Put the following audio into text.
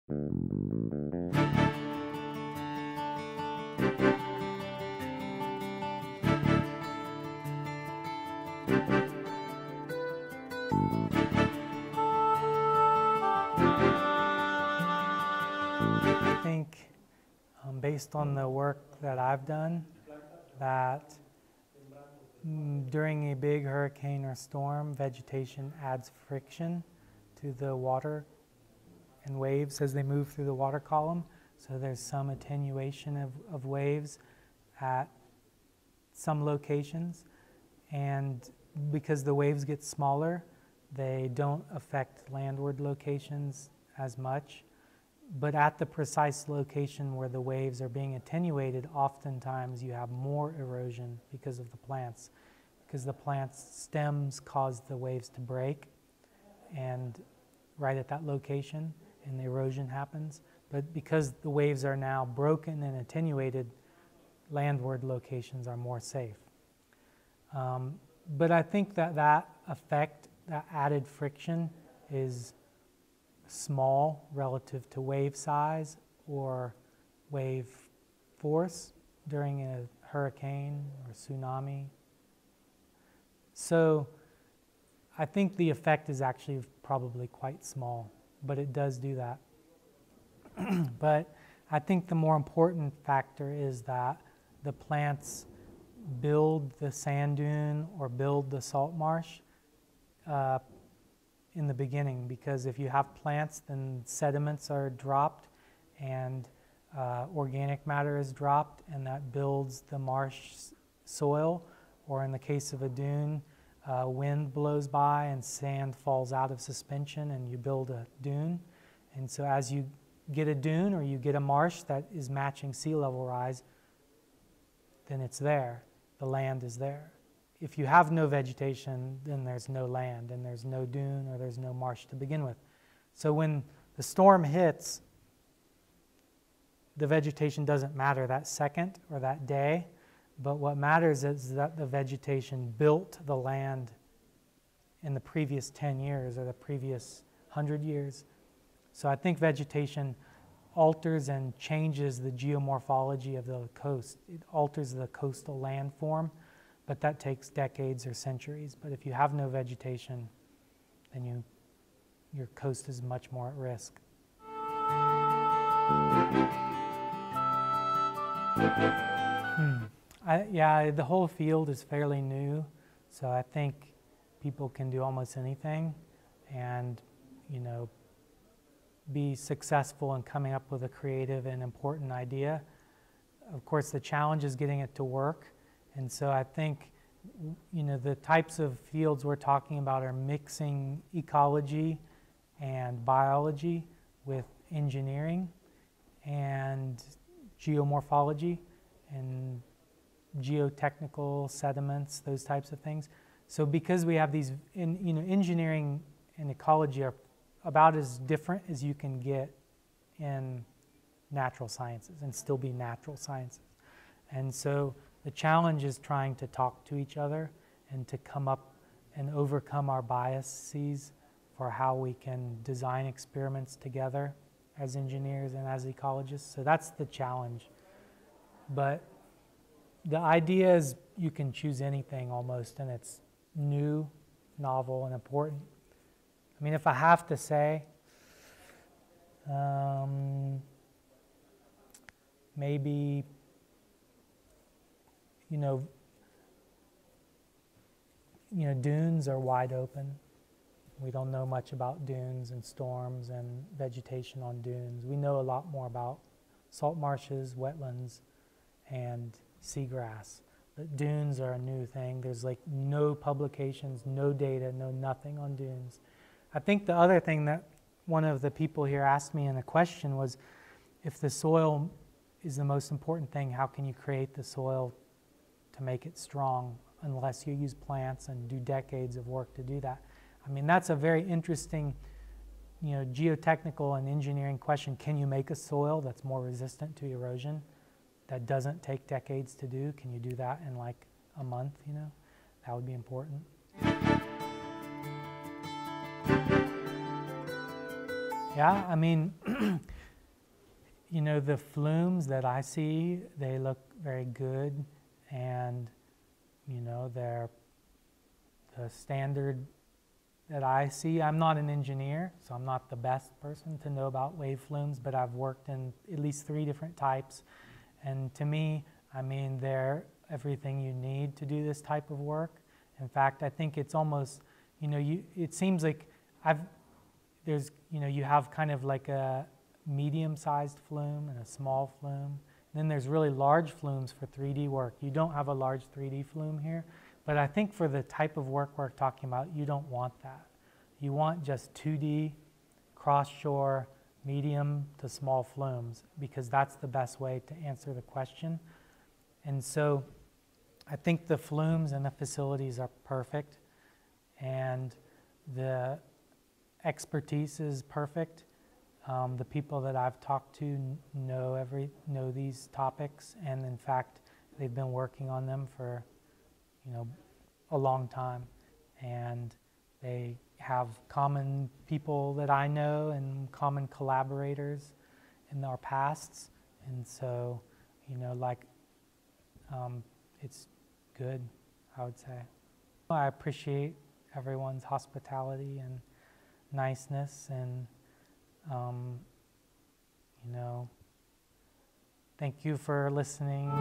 I think, based on the work that I've done, that during a big hurricane or storm, vegetation adds friction to the water and waves as they move through the water column. So there's some attenuation of waves at some locations. And because the waves get smaller, they don't affect landward locations as much. But at the precise location where the waves are being attenuated, oftentimes you have more erosion because of the plants. Because the plant's stems cause the waves to break, and right at that location, and the erosion happens. But because the waves are now broken and attenuated, landward locations are more safe. But I think that effect, that added friction, is small relative to wave size or wave force during a hurricane or tsunami. So I think the effect is actually probably quite small, but it does do that. But I think the more important factor is that the plants build the sand dune or build the salt marsh in the beginning, because if you have plants, then sediments are dropped and organic matter is dropped, and that builds the marsh soil. Or in the case of a dune, wind blows by and sand falls out of suspension and you build a dune. And so as you get a dune or you get a marsh that is matching sea level rise, then it's there. The land is there. If you have no vegetation, then there's no land, and there's no dune or there's no marsh to begin with. So when the storm hits, the vegetation doesn't matter that second or that day, but what matters is that the vegetation built the land in the previous 10 years or the previous 100 years. So I think vegetation alters and changes the geomorphology of the coast. It alters the coastal landform. But that takes decades or centuries. But if you have no vegetation, then your coast is much more at risk. Yeah, the whole field is fairly new, so I think people can do almost anything and, be successful in coming up with a creative and important idea. Of course, the challenge is getting it to work. And so I think, the types of fields we're talking about are mixing ecology and biology with engineering and geomorphology and geotechnical sediments, those types of things. So because we have these, engineering and ecology are about as different as you can get in natural sciences and still be natural sciences. And so the challenge is trying to talk to each other and to come up and overcome our biases for how we can design experiments together as engineers and as ecologists. So that's the challenge. But the idea is you can choose anything almost, and it's new, novel, and important. I mean, if I have to say, maybe dunes are wide open. We don't know much about dunes and storms and vegetation on dunes. We know a lot more about salt marshes, wetlands, and seagrass. But dunes are a new thing. There's like no publications, no data, no nothing on dunes. I think the other thing that one of the people here asked me in a question was, if the soil is the most important thing, how can you create the soil to make it strong unless you use plants and do decades of work to do that? I mean, that's a very interesting, geotechnical and engineering question. Can you make a soil that's more resistant to erosion that doesn't take decades to do? Can you do that in like a month, That would be important. Yeah, I mean, you know, the flumes that I see, they look very good, and, you know, they're the standard that I see. I'm not an engineer, so I'm not the best person to know about wave flumes, but I've worked in at least 3 different types. And to me, I mean, they're everything you need to do this type of work. In fact, I think it's almost, you know, it seems like you have kind of like a medium-sized flume and a small flume. And then there's really large flumes for 3D work. You don't have a large 3D flume here, but I think for the type of work we're talking about, you don't want that. You want just 2D, cross-shore, medium to small flumes, because that's the best way to answer the question. And so I think the flumes and the facilities are perfect, and the expertise is perfect. The people that I've talked to know these topics, and in fact, they've been working on them for, you know, a long time, and they have common people that I know and common collaborators in our pasts, and so, you know, like, it's good, I would say. I appreciate everyone's hospitality and niceness, and you know, thank you for listening.